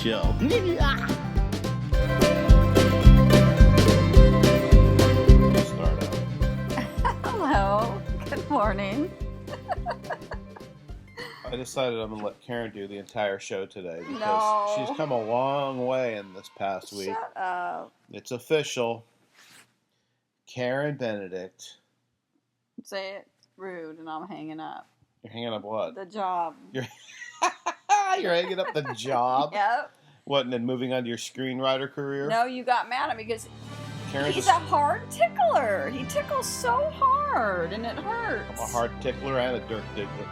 show. Start out. Hello. Good morning. I decided I'm going to let Karen do the entire show today because No. she's come a long way in this past week. Shut up. It's official. Karen Benedict. Say it rude and I'm hanging up. You're hanging up what? The job. You're hanging up the job? Yep. What, and then moving on to your screenwriter career? No, you got mad at me because Karen's he's a hard tickler. He tickles so hard and it hurts. I'm a hard tickler and a dirt diggler.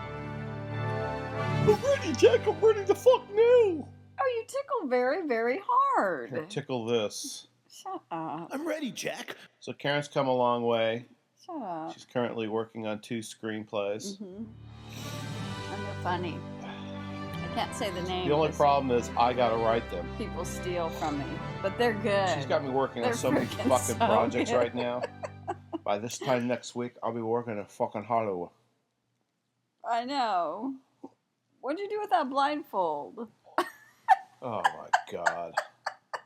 I'm ready, Jack. I'm ready to fuck now. Oh, you tickle very, very hard. Here, tickle this. Shut up. I'm ready, Jack. So Karen's come a long way. Shut up. She's currently working on 2 screenplays. Mm-hmm. And they're funny. I can't say the name. The only 'cause problem is I gotta write them. people steal from me, but they're good. She's got me working on They're so many freaking fucking so projects good. right now. By this time next week, I'll be working in fucking Hollywood. I know. What'd you do with that blindfold? Oh my god.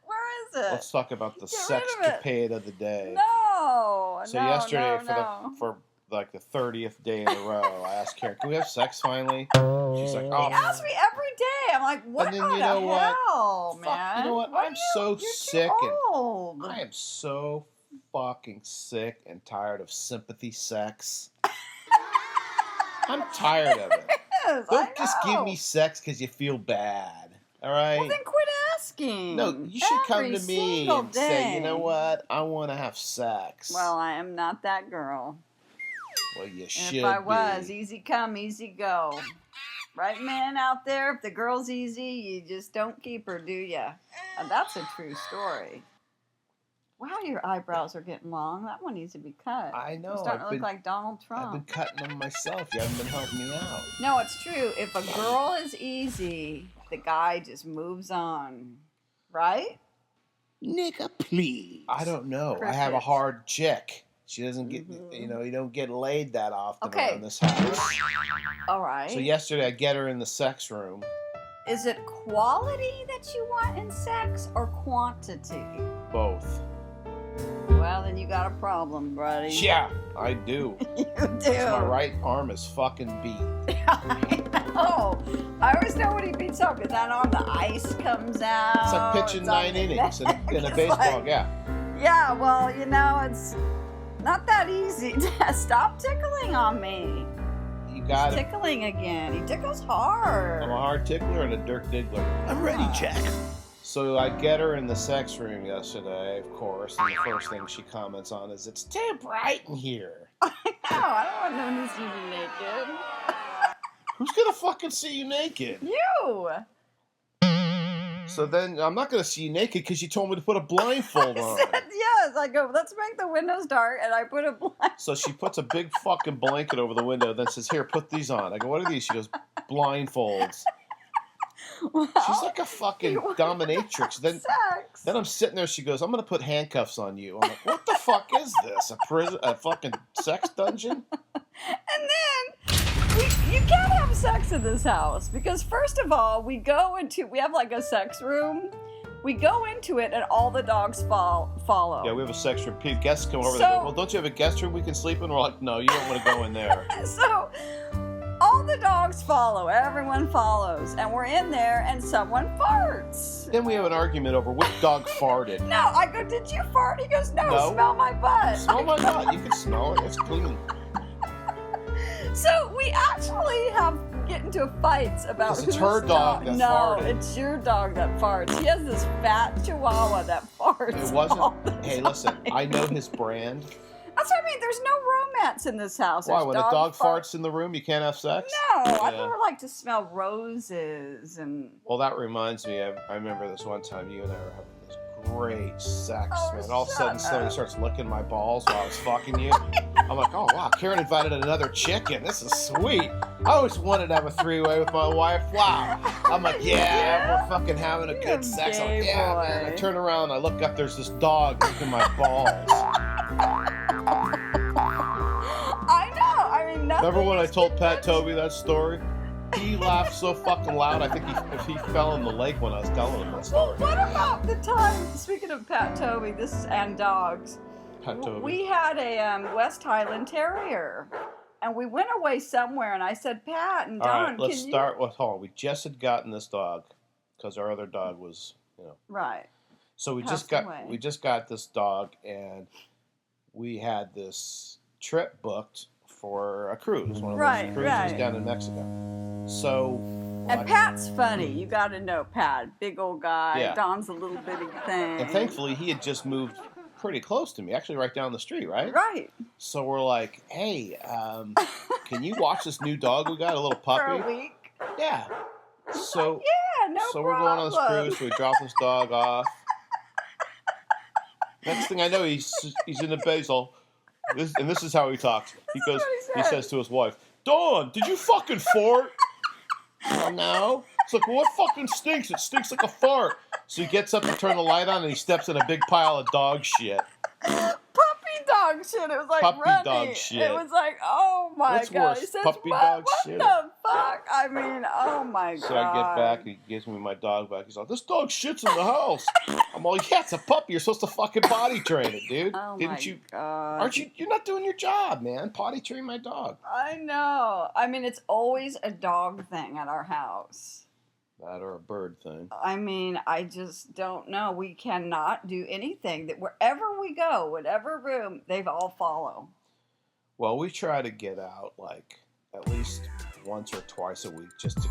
Where is it? Let's talk about the Get rid of it. sexcapade of the day. No. So no, yesterday, no. for like the 30th day in a row, I asked Karen, "Can we have sex finally?" She's like, He "Oh, asks me every day. I'm like, what And then the you know what? hell, Fuck, man? you know what? Why I'm you- so you're sick too and- old. I am so fucking sick and tired of sympathy sex. I'm tired of it. Yes, I Don't just give know. me sex because you feel bad. All right? Well, then quit asking. No, you should come Every to me single and say, you know day. what? I want to have sex. Well, I am not that girl. Well, you And should if I was, be. easy come, easy go. Right, men out there, if the girl's easy, you just don't keep her, do ya? And that's a true story. Wow, your eyebrows are getting long. That one needs to be cut. I know. You're starting to I've look been, like Donald I've Trump. been cutting them myself. You haven't been helping me out. No, it's true. If a girl is easy, the guy just moves on. Right? Nigga, please. I don't know. I have a Crickets. hard chick. She doesn't get, Mhm. you don't get laid that often Okay. around this house. All right. So yesterday I get her in the sex room. Is it quality that you want in sex or quantity? Both. Well, then you got a problem, buddy. Yeah, I do. You do. 'Cause my right arm is fucking beat. I know. I always know when he beats up because that arm, the ice comes out. It's like pitching It's on 9 the innings in neck. a It's baseball, like- yeah. Yeah, well, it's not that easy. Stop tickling on me. You He's got it. tickling again. He tickles hard. I'm a hard tickler and a dirt diggler. I'm ready, Jack. So I get her in the sex room yesterday, of course, and the first thing she comments on is, "It's too bright in here." No, I don't want no one to see you naked. Who's gonna fucking see you naked? You. So then I'm not gonna see you naked because you told me to put a blindfold I on. said yes. I go, let's make the windows dark, and I put a blind. So she puts a big fucking blanket over the window, then says, "Here, put these on." I go, "What are these?" She goes, "Blindfolds." Well, She's like a fucking you want dominatrix. Then sex. Then I'm sitting there. She goes, "I'm gonna put handcuffs on you." I'm like, "What the fuck is this? A prison? A fucking sex dungeon?" And then you can't have sex in this house because first of all, we have like a sex room. We go into it and all the dogs follow. Yeah, we have a sex room. Guests come over. So- They go, "Well, don't you have a guest room we can sleep in?" We're like, "No, you don't want to go in there." So all the dogs follow. Everyone follows, and we're in there, and someone farts. Then we have an argument over which dog farted. No, I go, did you fart? He goes, no, No. smell my butt. Oh my god, you can smell it. It's clean. So we actually get into fights about Because it's whose her dog that No, farted. it's your dog that farts. He has this fat chihuahua that farts. It wasn't. all the Hey, time. listen, I know his brand. That's what I mean. There's no romance in this house. Why? There's When a dog farts in the room, you can't have sex? No, I Yeah. never like to smell roses and. Well, that reminds me. I remember this one time you and I were having this great sex, Oh, man. All of a sudden, shut somebody up. starts licking my balls while I was fucking you. I'm like, oh wow, Karen invited another chicken. This is sweet. I always wanted to have a 3-way with my wife. Wow. I'm like, yeah, we're fucking having a You're good a sex. I'm gay like, yeah, man. I boy. turn around, I look up, there's this dog licking my balls. I know. I mean, nothing. Remember when I is told Pat convincing. Toby that story? he laughed so fucking loud, I think he fell in the lake when I was telling him that Well, story. what about the time, speaking of Pat Toby, and dogs, Pat Toby. we had a West Highland Terrier, and we went away somewhere, and I said, Pat and All Don, right, let's start with hold on. We just had gotten this dog because our other dog was, Right. So we Passed just got this dog, and we had this trip booked for a cruise, one of those cruises down in Mexico. So, and Pat's funny. You got to know Pat, big old guy. Yeah. Don's a little bitty thing. and thankfully he had just moved pretty close to me, actually right down the street, right? Right. So we're like, hey, can you watch this new dog we got, a little For puppy? a week. Yeah. So Yeah, no so problem. we're going on this cruise. So we drop this dog off. Next thing I know, he's in the basil. This is how he talks. He goes. He says to his wife, "Dawn, did you fucking fart?" Oh no. It's like, well, what fucking stinks? It stinks like a fart. So he gets up to turn the light on, and he steps in a big pile of dog shit. Puppy dog shit. It was like Puppy runny. dog shit. It was like, oh my What's god. worse, He says, puppy what, dog what shit? the fuck? I mean, oh my god. So I get back, and he gives me my dog back. He's like, "This dog shits in the house." I'm like, "Yeah, it's a puppy. You're supposed to fucking potty train it, dude. Oh Didn't my you? god. Aren't you? You're not doing your job, man. Potty train my dog." I know. I mean, it's always a dog thing at our house. That or a bird thing. I mean, I just don't know. We cannot do anything. That wherever we go, whatever room, they've all follow. Well, we try to get out like at least once or twice a week just to,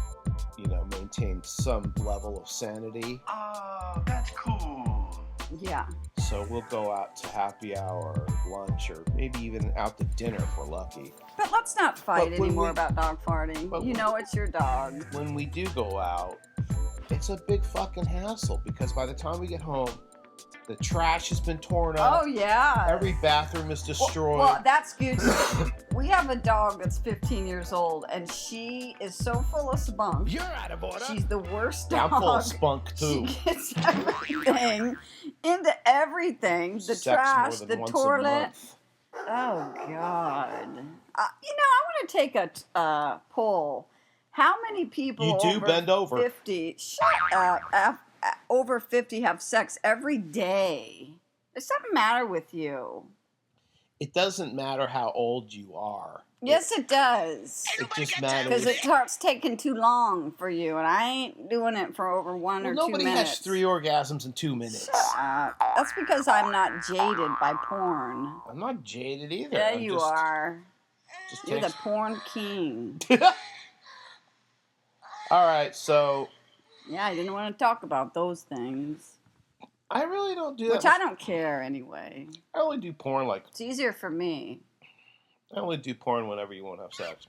maintain some level of sanity. Oh, that's cool. Yeah. So we'll go out to happy hour, or lunch, or maybe even out to dinner if we're lucky. But let's not fight But when anymore we- about dog farting. but You when- know it's your dog. When we do go out, it's a big fucking hassle because by the time we get home, the trash has been torn up. Oh, yeah. Every bathroom is destroyed. Well, that's good. We have a dog that's 15 years old, and she is so full of spunk. You're out of order. She's the worst I'm dog. full of spunk too. She gets everything into everything. The Sex trash, more than the once a toilet. month. Oh God! I want to take a poll. How many people You do over bend over. 50? Shut up! Over 50 have sex every day. There's something matter with you. It doesn't matter how old you are. Yes, it does. It just matters. Because it starts taking too long for you, and I ain't doing it for over one or 2 Nobody minutes. has 3 orgasms in 2 minutes. That's because I'm not jaded by porn. I'm not jaded either. Yeah, I'm you just, are. Just You're the takes- porn king. All right, so Yeah, I didn't want to talk about those things. I really don't do that. Which I don't care anyway. I only do porn It's easier for me. I only do porn whenever you want to have sex.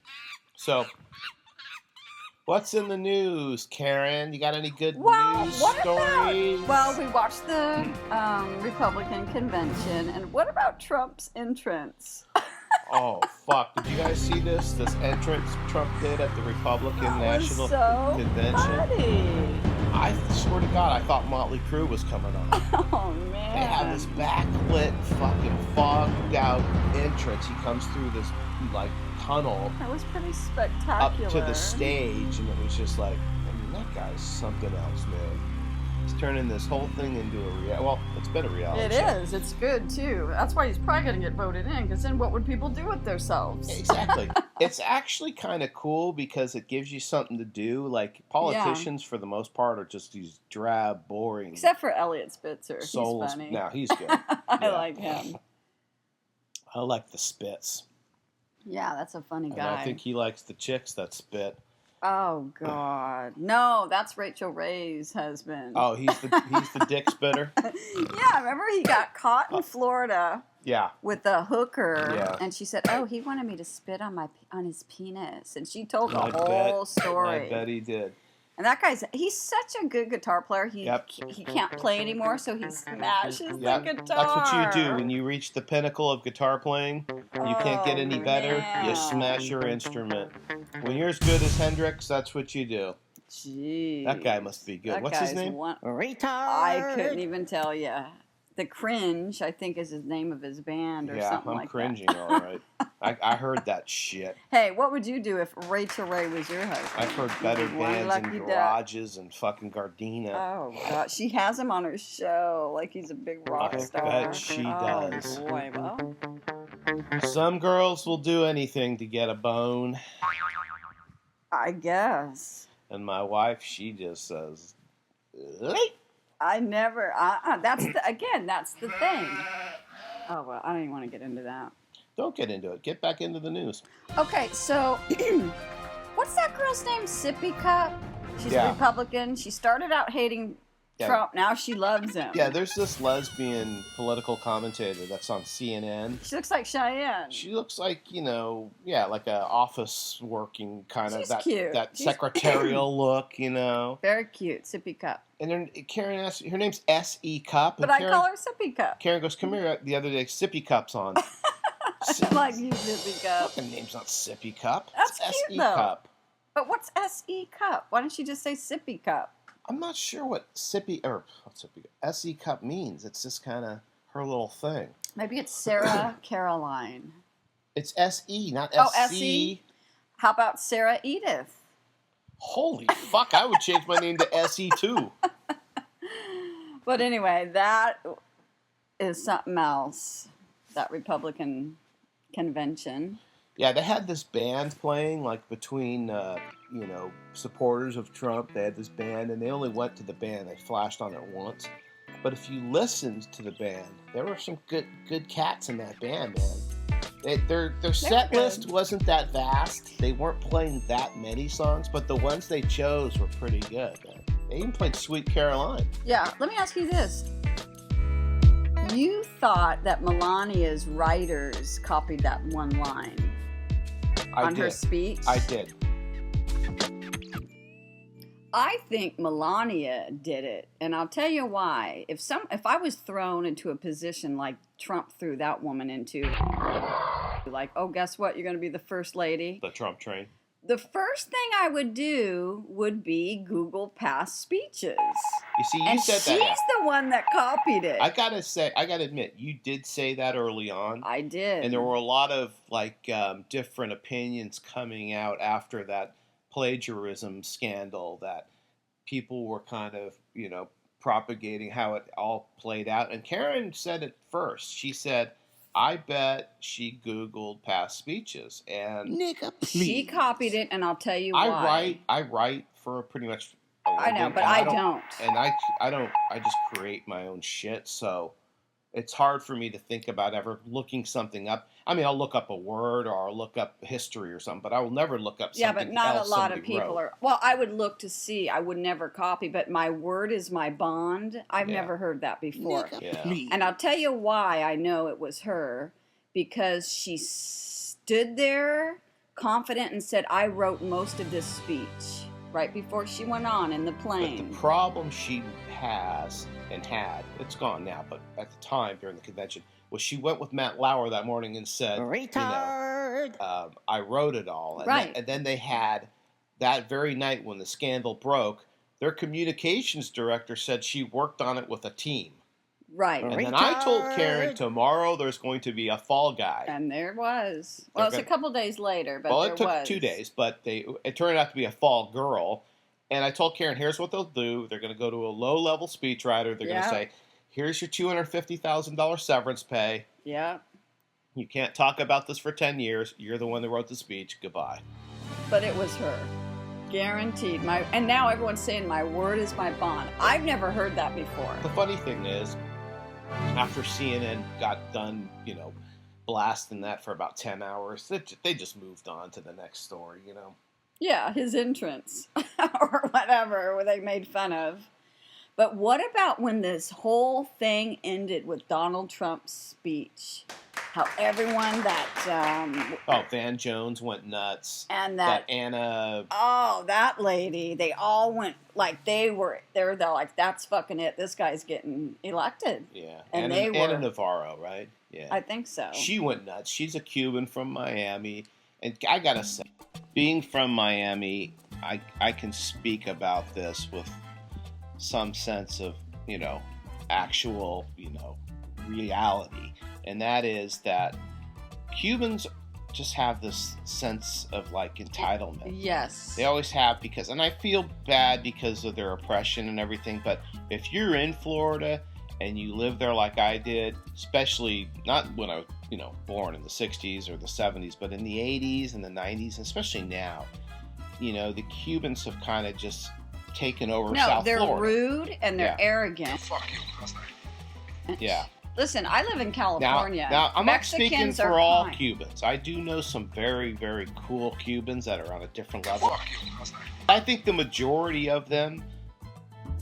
So, what's in the news, Karen? You got any good Well, news what stories? about... Well, we watched the Republican convention, and what about Trump's entrance? Oh, fuck. Did you guys see this? This entrance Trump did at the Republican That was National so Convention? funny. I swear to God, I thought Motley Crue was coming on. Oh, man. They have this backlit, fucking fogged out entrance. He comes through this, like, tunnel That was pretty up spectacular. to the stage, and it was just like, I mean, that guy's something else, man. He's turning this whole thing into a well, it's been a reality It show. is. It's good, too. That's why he's probably going to get voted in, because then what would people do with themselves? Exactly. It's actually kind of cool because it gives you something to do. Like, politicians, for the most part, are just these drab, boring, Except for Elliot Spitzer. soulless. He's funny. Now, he's good. I Yeah. like him. I like the spits. Yeah, that's a funny And guy. I think he likes the chicks that spit. Oh, God. No, that's Rachel Ray's husband. Oh, he's the dick spitter? Yeah, remember he got caught in Florida Yeah. with a hooker, Yeah. and she said, "Oh, he wanted me to spit on his penis," and she told the I whole bet- story. I bet he did. And that he's such a good guitar player. He can't play anymore, so he smashes Yep. the guitar. That's what you do when you reach the pinnacle of guitar playing. You can't get any better. You man. smash your instrument. When you're as good as Hendrix, that's what you do. Jeez. That guy must be good. That What's his guy's name? Retard. I couldn't even tell you. The Cringe, I think, is his name of his band or Yeah, something I'm like cringing, that. all right. I heard that shit. Hey, what would you do if Rachel Ray was your husband? I've heard better One bands lucky in duck. garages and fucking Gardena. Oh God, she has him on her show like he's a big rock I star. bet she Oh does. boy, well, Some girls will do anything to get a bone, I guess. and my wife, she just says, "Leap." I never. That's the thing. Oh well, I don't even want to get into that. Don't get into it. Get back into the news. Okay, so what's that girl's name? Sippy Cup. She's a Yeah. Republican. She started out hating Yeah. Trump. Now she loves him. Yeah, there's this lesbian political commentator that's on CNN. She looks like Cheyenne. She looks like, like a office working kind of She's that cute. that She's- secretarial look, Very cute, Sippy Cup. And then Karen asked, her name's S.E. Cup. But and I Karen, call her Sippy Cup. Karen goes, come here the other day, Sippy Cup's on. I like you, Sippy Cup. The name's not Sippy Cup. That's It's cute, S.E. though. Cup. But what's S.E. Cup? Why don't you just say Sippy Cup? I'm not sure what S.E. Cup means. It's just kind of her little thing. Maybe it's Sarah Caroline. It's S.E., not Oh, S.C. S.E.? How about Sarah Edith? Holy fuck, I would change my name to S.E. too. But anyway, that is something else. That Republican convention. Yeah, they had this band playing, like, between, supporters of Trump. They had this band, and they only went to the band. They flashed on it once. But if you listened to the band, there were some good cats in that band, man. Their set good. list wasn't that vast. They weren't playing that many songs, but the ones they chose were pretty good, man. They even played Sweet Caroline. Yeah, let me ask you this. You thought that Melania's writers copied that one line on her speech? I did. I think Melania did it, and I'll tell you why. If I was thrown into a position like Trump threw that woman into, like, oh, guess what? You're going to be the first lady. The Trump train. The first thing I would do would be Google past speeches. You see, you And said she's that. the one that copied it. I gotta admit, you did say that early on. I did. And there were a lot of different opinions coming out after that plagiarism scandal that people were kind of, propagating how it all played out. And Karen said it first. She said, I bet she Googled past speeches. And Nigga, please. She copied it, and I'll tell you why. I write for pretty much a I know, living, but and I don't. And I just create my own shit, so it's hard for me to think about ever looking something up. I mean, I'll look up a word or I'll look up history or something, but I will never look up something Yeah, but not a else lot of somebody people wrote. are. Well, I would look to see. I would never copy, but my word is my bond. I've Yeah. never heard that before. Nigga, Yeah. please. And I'll tell you why I know it was her. Because she stood there confident and said, I wrote most of this speech right before she went on in the But plane. the problem she has and had, it's gone now, but at the time during the convention, was she went with Matt Lauer that morning and said, Retard. I wrote it all. And Right. and then they had, that very night when the scandal broke, their communications director said she worked on it with a team. Right. And then I told Karen, Retard. tomorrow there's going to be a fall guy. And there was. Well, it's a gonna- couple days later, but Well, there it took was. 2 days, but it turned out to be a fall girl. And I told Karen, here's what they'll do. They're going to go to a low-level speechwriter. They're going Yeah. to say, here's your $250,000 severance pay. Yeah. You can't talk about this for 10 years. You're the one that wrote the speech. Goodbye. But it was her. Guaranteed. And now everyone's saying my word is my bond. I've never heard that before. The funny thing is, after CNN got done, blasting that for about 10 hours, they just moved on to the next story, Yeah, his entrance or whatever, where they made fun of. But what about when this whole thing ended with Donald Trump's speech? How everyone Van Jones went nuts. and That that Anna... oh, that lady, they all went like they're like, that's fucking it. This guy's getting elected. Yeah. And Anna, they were- Anna Navarro, right? Yeah. I think so. She went nuts. She's a Cuban from Miami. And I gotta say, being from Miami, I can speak about this with some sense of, actual, reality. And that is that Cubans just have this sense of like entitlement. Yes. They always have and I feel bad because of their oppression and everything, but if you're in Florida and you live there like I did, especially not when I was, born in the 60s or the 70s, but in the 80s and the 90s, and especially now, the Cubans have kind of just taken over South Florida. No, they're rude and they're arrogant. Fuck you. Yeah. Listen, I live in California. Now I'm not speaking Mexicans for are all kind. Cubans. I do know some very, very cool Cubans that are on a different level. Fuck you. I think the majority of them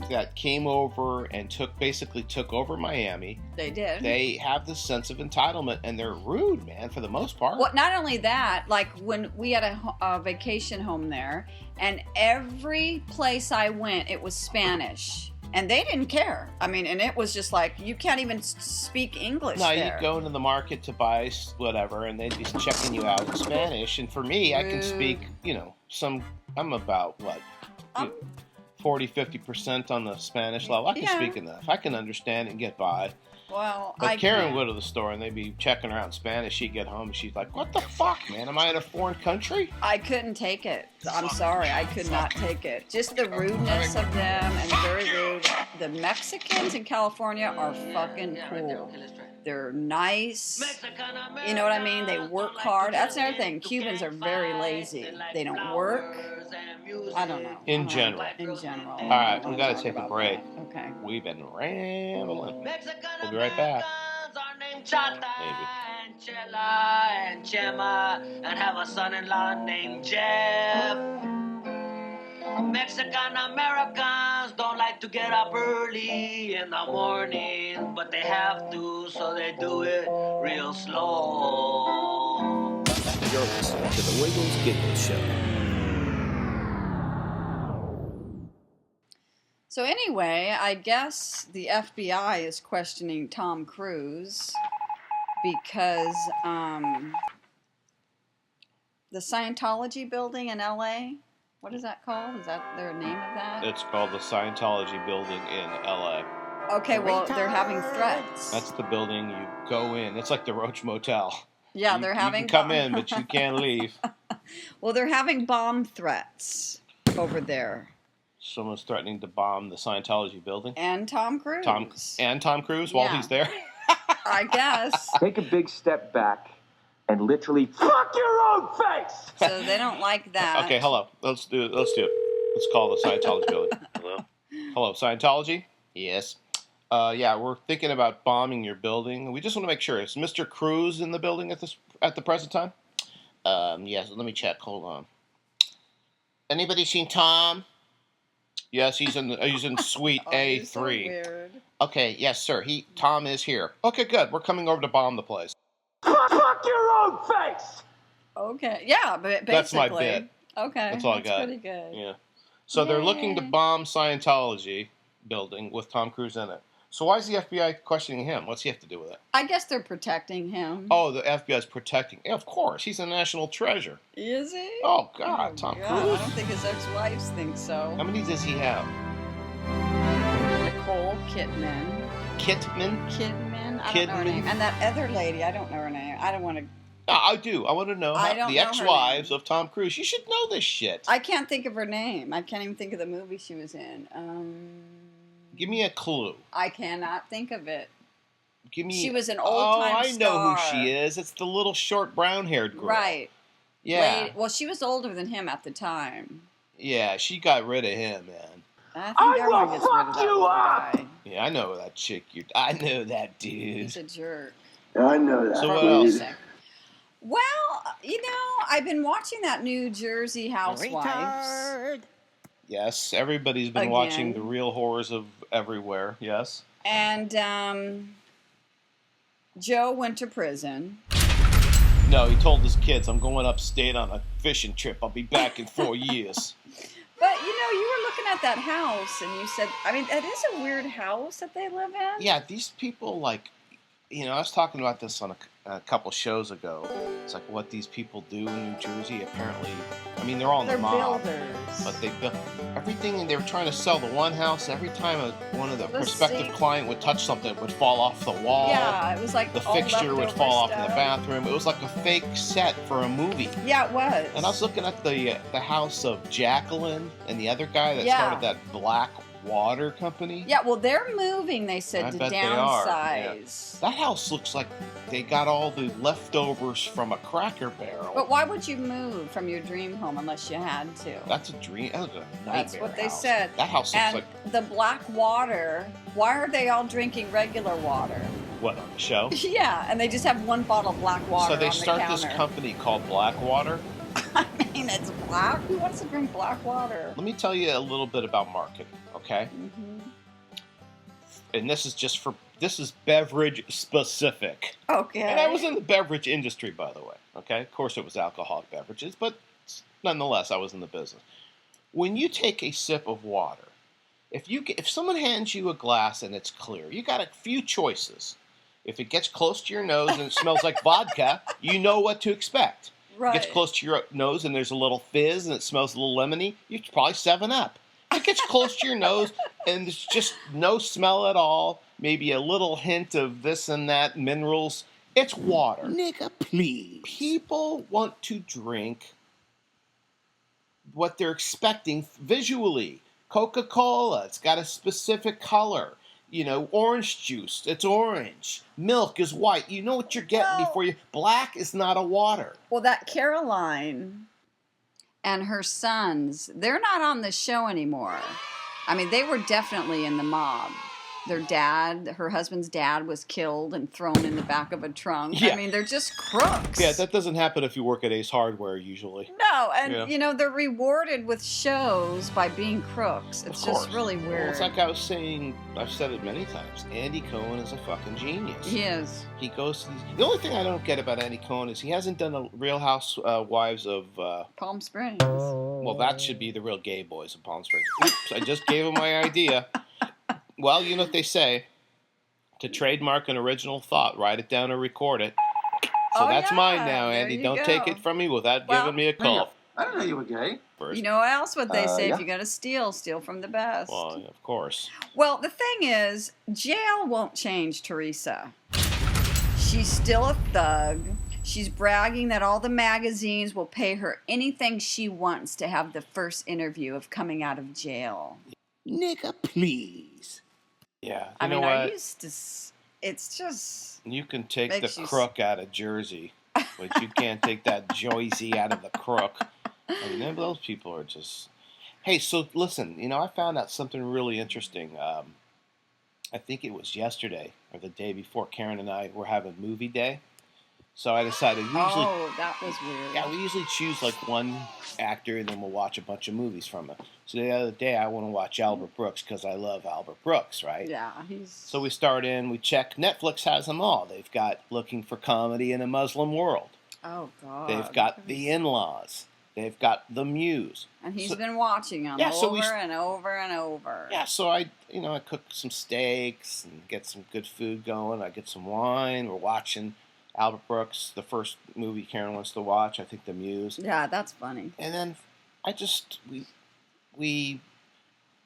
that came over and basically took over Miami, They did. they have this sense of entitlement, and they're rude, man, for the most part. Well, not only that, like when we had a vacation home there, and every place I went, it was Spanish. And they didn't care. I mean, and it was just like, you can't even speak English No, there. you go into the market to buy whatever, and they're just checking you out in Spanish. And for me, I can speak, I'm about, 40, 50% on the Spanish level. I can speak enough. I can understand and get by. Well, But Karen can't. would go to the store, and they'd be checking her out in Spanish. She'd get home, and she's like, what the fuck, man? Am I in a foreign country? I couldn't take it. I'm sorry. I could not take it. Just the rudeness of them and very rude. The Mexicans in California are fucking cool. They're nice. You know what I mean? They work hard. That's another thing. Cubans are very lazy. They don't work. I don't know. In general. In general. All right, we got to take a break. Okay. We've been rambling. We'll be right back. Maybe. And Chela and Chema and have a son-in-law named Jeff. Mexican Americans don't like to get up early in the morning, but they have to, so they do it real slow. You're listening to the Wiggles Giggles Show. So anyway, I guess the FBI is questioning Tom Cruise because the Scientology building in LA, what is that called? Is that their name of that? It's called the Scientology building in LA. Okay, well, they're having threats. That's the building you go in. It's like the Roach Motel. Yeah, they're having... You can come in, but you can't leave. Well, they're having bomb threats over there. Someone's threatening to bomb the Scientology building. And Tom Cruise. Tom Cruise while he's there. I guess. Take a big step back and literally fuck your own face. So they don't like that. Okay, hello. Let's do it. Let's call the Scientology building. Hello, Scientology? Yes. Yeah, we're thinking about bombing your building. We just want to make sure. Is Mr. Cruise in the building at the present time? Yes, let me check. Hold on. Anybody seen Tom? Yes, he's in suite A3. You're so weird. Okay, yes, sir. Tom is here. Okay, good. We're coming over to bomb the place. Fuck your own face. Okay, yeah, but basically. That's my bit. Okay, That's all I got. Pretty good. Yeah. So they're looking to bomb Scientology building with Tom Cruise in it. So why is the FBI questioning him? What's he have to do with it? I guess they're protecting him. Oh, the FBI's protecting. Yeah, of course, he's a national treasure. Is he? Oh God, Tom God, Cruise. I don't think his ex-wives think so. How many does he have? Nicole Kidman. Kidman? Kidman? I don't know her Kidman? name. And that other lady, I don't know her name. I don't want to... No, I do. I want to know I don't the know her ex-wives name. of Tom Cruise. You should know this shit. I can't think of her name. I can't even think of the movie she was in. Give me a clue. I cannot think of it. Give me. She was an Oh, old-time I know who star. she is. It's the little short brown-haired girl. Right. Yeah. Well, she was older than him at the time. Yeah, she got rid of him, man. I think I everyone will gets rid of fuck that you little up. guy. Yeah, I know that chick. I know that dude. He's a jerk. I know that. So what else? Well, I've been watching that new Jersey Housewives. Yes, everybody's been Again. watching The Real Horrors of Everywhere. Yes. And Joe went to prison. No, he told his kids, "I'm going upstate on a fishing trip. I'll be back in 4 years." But, you were looking at that house and you said, I mean, that is a weird house that they live in. Yeah, these people, like, I was talking about this on a couple shows ago. It's like what these people do in New Jersey. Apparently, I mean, they're all in They're the mob, builders. but they built everything, and they were trying to sell the one house. Every time one of the The prospective sink. client would touch something, it would fall off the wall. Yeah, it was like The all fixture would leftover fall off in the stuff. bathroom. It was like a fake set for a movie. Yeah, it was. And I was looking at the house of Jacqueline and the other guy that Yeah. started that Black Water Company. Yeah, well, they're moving, they said, I to bet they are, downsize. That house looks like they got all the leftovers from a Cracker Barrel. But why would you move from your dream home unless you had to? That's a dream. That's a nightmare That's what they house. said. That house looks And like the black water, why are they all drinking regular water? what on the show? Yeah, and they just have one bottle of black water So they on the start counter. this company called Blackwater. I mean, it's black. Who wants to drink black water? Let me tell you a little bit about marketing, okay? Mm-hmm. And this is beverage specific. Okay. And I was in the beverage industry, by the way. Okay, of course it was alcoholic beverages, but nonetheless, I was in the business. When you take a sip of water, if someone hands you a glass and it's clear, you got a few choices. If it gets close to your nose and it smells like vodka, you know what to expect. Right. It gets close to your nose and there's a little fizz and it smells a little lemony, you probably 7-Up. If it gets close to your nose and there's just no smell at all, maybe a little hint of this and that, minerals, it's water. Nigga, please. People want to drink what they're expecting visually. Coca-Cola, it's got a specific color. Orange juice, it's orange. Milk is white. You know what you're getting before you... Black is not a water. Well, that Caroline and her sons, they're not on the show anymore. I mean, they were definitely in the mob. Their dad, her husband's dad, was killed and thrown in the back of a trunk. Yeah. I mean, they're just crooks. Yeah, that doesn't happen if you work at Ace Hardware, usually. No, and Yeah. they're rewarded with shows by being crooks. It's Of course. just really Well, weird. it's like I was saying, I've said it many times, Andy Cohen is a fucking genius. He is. He goes to these... The only thing I don't get about Andy Cohen is he hasn't done the Real Housewives of... Palm Springs. Well, that should be the real gay boys of Palm Springs. Oops, I just gave him my idea. Well, you know what they say. To trademark an original thought, write it down or record it. So Oh, that's yeah. mine now, There Andy. you Don't go. take it from me without Well, giving me a call. I didn't know you were gay. First. You know what else would they say? Yeah. If you're going to steal from the best. Well, of course. Well, the thing is, jail won't change Teresa. She's still a thug. She's bragging that all the magazines will pay her anything she wants to have the first interview of coming out of jail. Nigga, please. Yeah. I You know mean, I what? used to. It's just. You can take Makes the you crook out of Jersey, but you can't take that Joycey out of the crook. I mean, those people are just... Hey, so listen, I found out something really interesting. I think it was yesterday or the day before. Karen and I were having movie day. So I decided Oh, that was weird. we usually choose like one actor and then we'll watch a bunch of movies from it. So the other day I want to watch Albert Brooks because I love Albert Brooks, right? Yeah, he's. So we start in, we check. Netflix has them all. They've got Looking for Comedy in a Muslim World. Oh, God. They've got The In-Laws. They've got The Muse. And he's So- been watching them Yeah, so over we- and over and over. Yeah, so I cook some steaks and get some good food going. I get some wine. We're watching Albert Brooks, the first movie Karen wants to watch. I think The Muse. Yeah, that's funny. And then we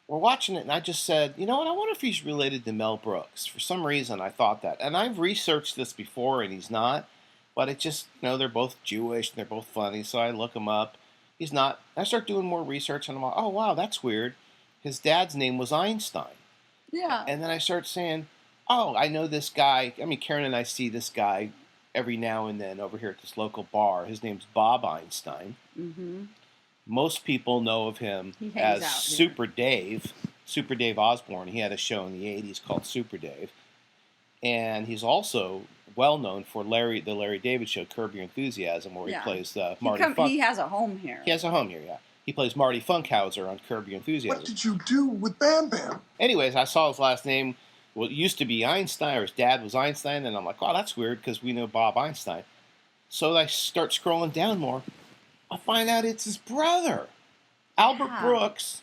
were watching it, and I just said, you know what? I wonder if he's related to Mel Brooks. For some reason, I thought that, and I've researched this before, and he's not. But it just, they're both Jewish and they're both funny, so I look him up. He's not. I start doing more research, and I'm like, oh wow, that's weird. His dad's name was Einstein. Yeah. And then I start saying, oh, I know this guy. I mean, Karen and I see this guy every now and then over here at this local bar. His name's Bob Einstein. Mm-hmm. Most people know of him He hangs as out here. Super Dave Osborne. He had a show in the 80s called Super Dave. And he's also well known for the Larry David Show, Curb Your Enthusiasm, where Yeah. he plays Marty Funk. He has a home here. He has a home here, yeah. He plays Marty Funkhauser on Curb Your Enthusiasm. What did you do with Bam Bam? Anyways, I saw his last name. Well, it used to be Einstein, or his dad was Einstein, and I'm like, oh, that's weird because we know Bob Einstein. So I start scrolling down more. I find out it's his brother, Albert Yeah. Brooks.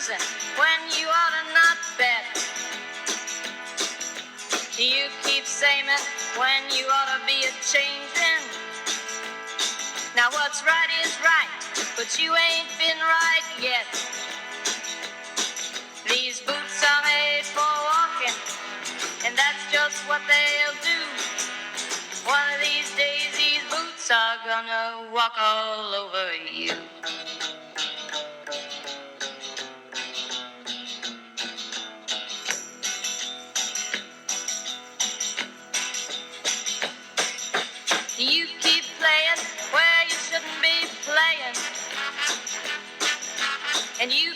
losing when you ought to not bet. You keep saying when you ought to be a changing. Now what's right is right, but you ain't been right yet. These boots are made for walking, and that's just what they'll do. One of these days these boots are gonna walk all over you. You keep playing where you shouldn't be playing, and you